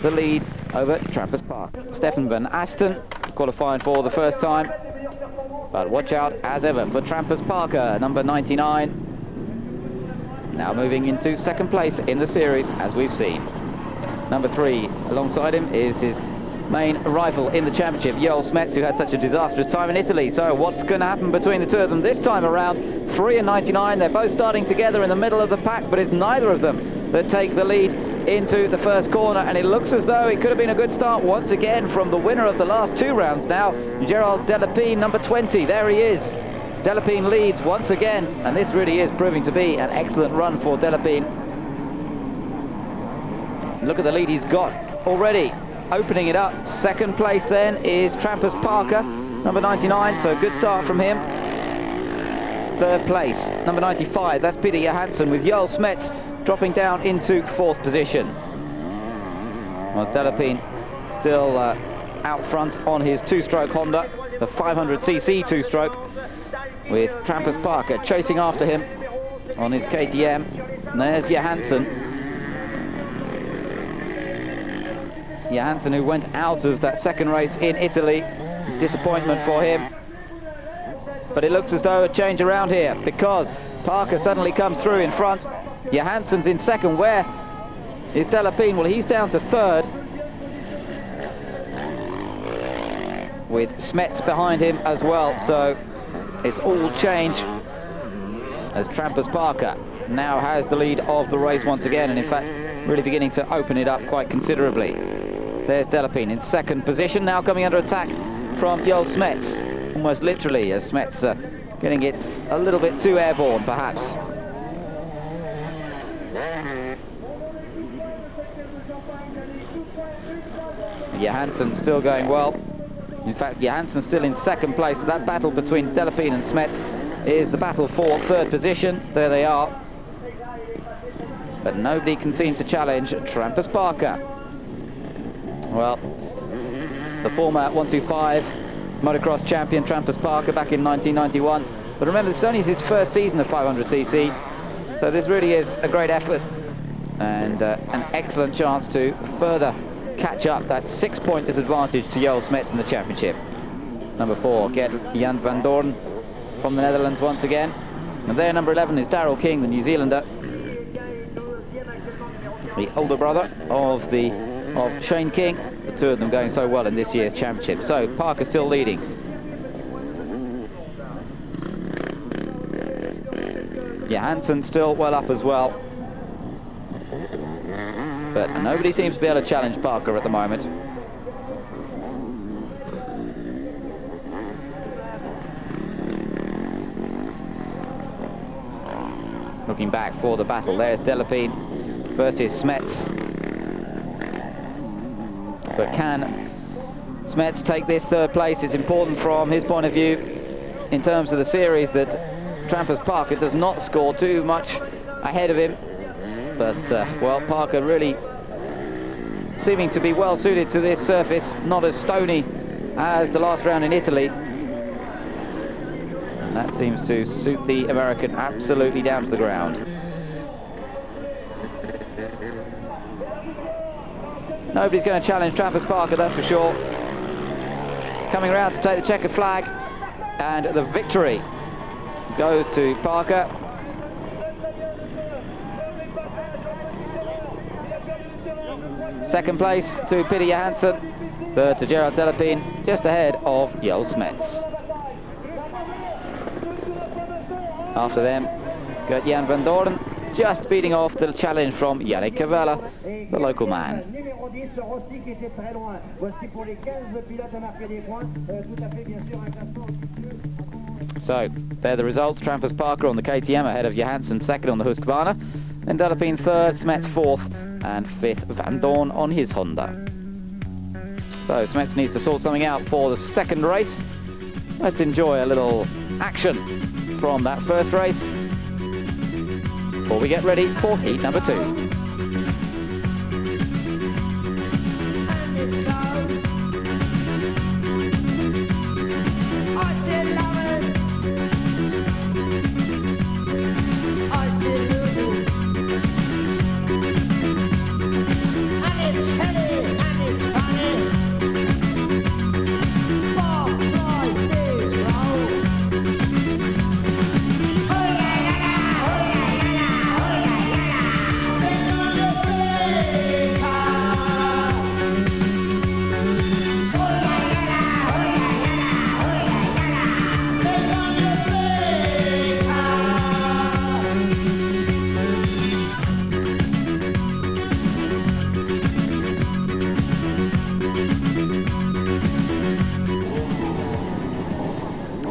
the lead over Trappers Park. Stefan van Asten is qualifying for the first time. But watch out, as ever, for Trappers Parker, number 99. Now moving into second place in the series, as we've seen. Number 3 alongside him is his main rival in the championship, Joel Smets, who had such a disastrous time in Italy. So what's going to happen between the two of them this time around? 3 and 99, they're both starting together in the middle of the pack, but it's neither of them that take the lead into the first corner, and it looks as though it could have been a good start once again from the winner of the last 2 rounds now, Gerald Delapine, number 20. There he is. Delapine leads once again, and this really is proving to be an excellent run for Delapine. Look at the lead he's got already. Opening it up, second place then is Trappers Parker, number 99, so good start from him. Third place, number 95, that's Peter Johansson, with Joel Smets dropping down into 4th position. Well, Delapine still out front on his 2-stroke Honda, the 500cc 2-stroke, with Trappers Parker chasing after him on his KTM. And there's Johansson. Johansson, who went out of that second race in Italy. Disappointment for him. But it looks as though a change around here, because Parker suddenly comes through in front. Johansson's in second. Where is Delapine? Well, he's down to 3rd, with Smets behind him as well. So it's all change as Trappers Parker now has the lead of the race once again, and in fact really beginning to open it up quite considerably. There's Delapine in 2nd position, now coming under attack from Joel Smets, almost literally, as Smets getting it a little bit too airborne perhaps. Johansson still going well. In fact, Johansson still in 2nd place. So that battle between Delapine and Smets is the battle for 3rd position. There they are. But nobody can seem to challenge Trappers Parker. Well, the former 125 motocross champion Trappers Parker back in 1991. But remember, this is only his first season of 500cc. So this really is a great effort and an excellent chance to further catch up that 6-point disadvantage to Joel Smets in the championship. Number 4, get Jan van Doorn from the Netherlands once again. And there, number 11 is Daryl King, the New Zealander, the older brother of Shane King. The two of them going so well in this year's championship. So Parker still leading. Johansson still well up as well. But nobody seems to be able to challenge Parker at the moment. Looking back for the battle, there's Delapine versus Smets. But can Smets take this 3rd place? It's important from his point of view in terms of the series that Trappers Parker does not score too much ahead of him. But, well, Parker really seeming to be well suited to this surface, not as stony as the last round in Italy. And that seems to suit the American absolutely down to the ground. Nobody's going to challenge Trappers Parker, that's for sure. Coming around to take the checkered flag, and the victory goes to Parker. Second place to Peter Johansson, 3rd to Gerald Delapine, just ahead of Joel Smets. After them, got Jan van Doorn, just beating off the challenge from Yannick Cavella, the local man. So, there are the results. Trappers Parker on the KTM ahead of Johansson, 2nd on the Husqvarna. Then Delapine 3rd, Smets 4th, and 5th Van Doorn on his Honda. So Smets needs to sort something out for the 2nd race. Let's enjoy a little action from that 1st race before we get ready for heat number 2. It's heavy.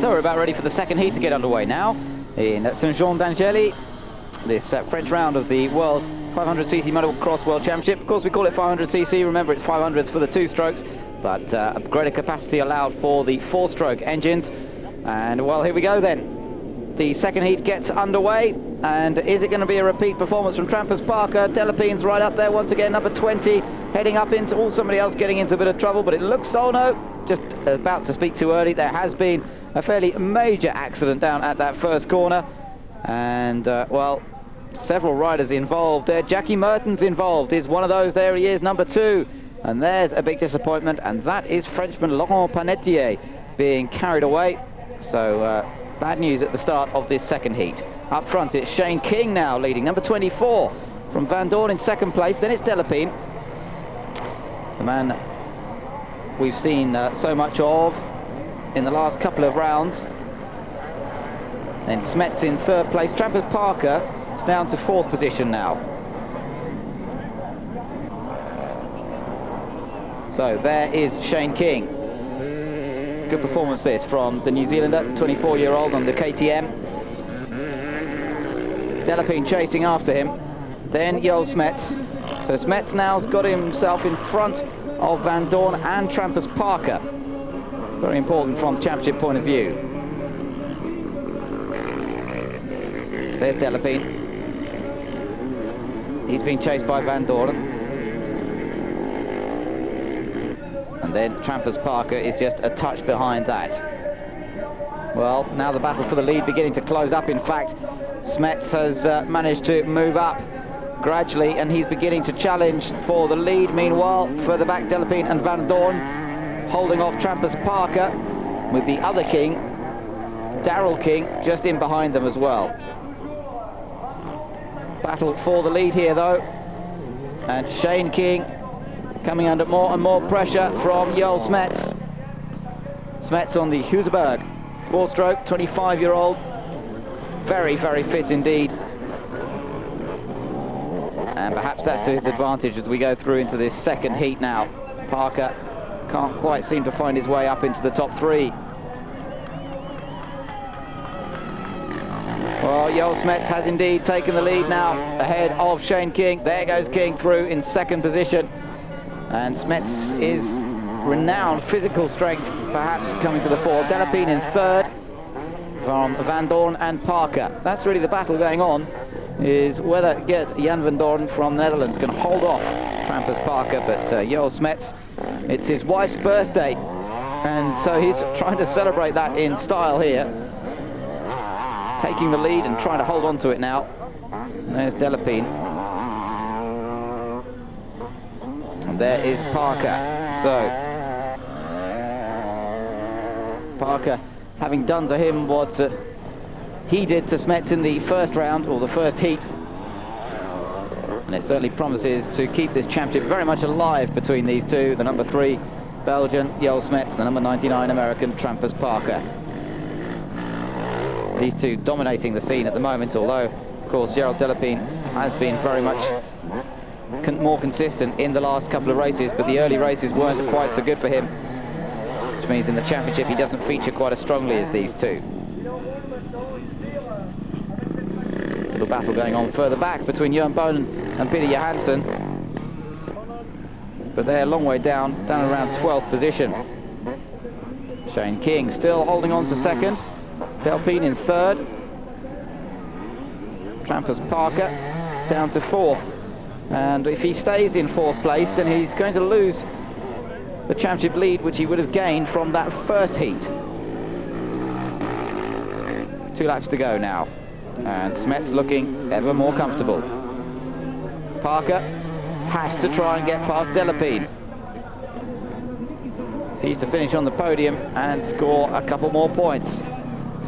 So we're about ready for the second heat to get underway now in Saint-Jean d'Angely, this French round of the World 500cc Motocross World Championship. Of course, we call it 500cc. Remember, it's 500s for the 2 strokes, but a greater capacity allowed for the 4-stroke engines. And well, here we go then. The second heat gets underway, and is it going to be a repeat performance from Trampers Parker? Delapine's right up there once again, number 20, heading up into somebody else getting into a bit of trouble, but it looks, oh no, just about to speak too early. There has been a fairly major accident down at that first corner, and well, several riders involved there. Jackie Merton's involved, is one of those. There he is, number 2, and there's a big disappointment, and that is Frenchman Laurent Panetier being carried away. So bad news at the start of this second heat. Up front it's Shane King now leading, number 24 from Van Dorn in second place. Then it's Delapine, the man we've seen so much of in the last couple of rounds. Then Smets in third place. Trampers Parker is down to 4th position now. So there is Shane King. Good performance this from the New Zealander, 24-year-old on the KTM. Delapine chasing after him. Then Joel Smets. So Smets now's got himself in front of Van Dorn and Trampers Parker. Very important from championship point of view. There's Delapine. He's being chased by Van Dorn. And then Trampers Parker is just a touch behind that. Well, now the battle for the lead beginning to close up. In fact, Smets has managed to move up gradually, and he's beginning to challenge for the lead. Meanwhile, further back, Delapine and Van Dorn holding off Trampers Parker, with the other King, Daryl King, just in behind them as well. Battle for the lead here, though, and Shane King coming under more and more pressure from Joel Smets. Smets on the Huseberg 4-stroke, 25-year-old, very, very fit indeed. And perhaps that's to his advantage as we go through into this second heat now. Parker can't quite seem to find his way up into the top 3. Well, Joel Smets has indeed taken the lead now, ahead of Shane King. There goes King through in second position. And Smets is renowned physical strength, perhaps coming to the fore. Delapine in third from Van Dorn and Parker. That's really the battle going on, is whether Jan Van Dorn from Netherlands can hold off Trampers Parker. But Joel Smets, it's his wife's birthday, and so he's trying to celebrate that in style here. Taking the lead and trying to hold on to it now. And there's Delapine. And there is Parker. So Parker having done to him what he did to Smets in the first round, or the first heat. And it certainly promises to keep this championship very much alive between these two, the number 3 Belgian Joel Smets and the number 99 American Trampers Parker. These two dominating the scene at the moment, although of course Gerald Delapine has been very much more consistent in the last couple of races, but the early races weren't quite so good for him, which means in the championship he doesn't feature quite as strongly as these two. Little battle going on further back between Jørn Bonen and Peter Johansson, but they're a long way down around 12th position. Shane King still holding on to second, Delapine in third, Trampers Parker down to 4th. And if he stays in 4th place, then he's going to lose the championship lead, which he would have gained from that first heat. 2 laps to go now, and Smets looking ever more comfortable. Parker has to try and get past Delapine. He's to finish on the podium and score a couple more points.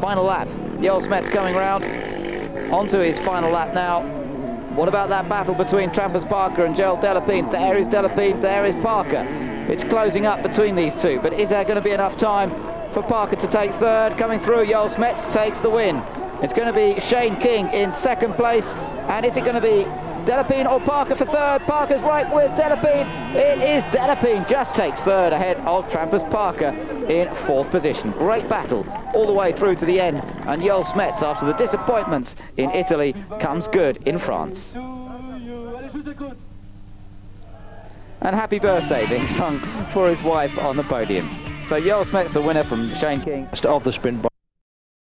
Final lap, Joel Smets coming round onto his final lap now. What about that battle between Trampers Parker and Gerald Delapine? There is Delapine, there is Parker. It's closing up between these two, but is there going to be enough time for Parker to take third? Coming through, Joel Smets takes the win. It's going to be Shane King in second place, and is it going to be Delapine or Parker for third. Parker's right with Delapine. It is Delapine, just takes third ahead of Trampas Parker in fourth position. Great battle all the way through to the end, and Joel Smets, after the disappointments in Italy, comes good in France. And happy birthday being sung for his wife on the podium. So Joel Smets, the winner from Shane King. Of the sprint.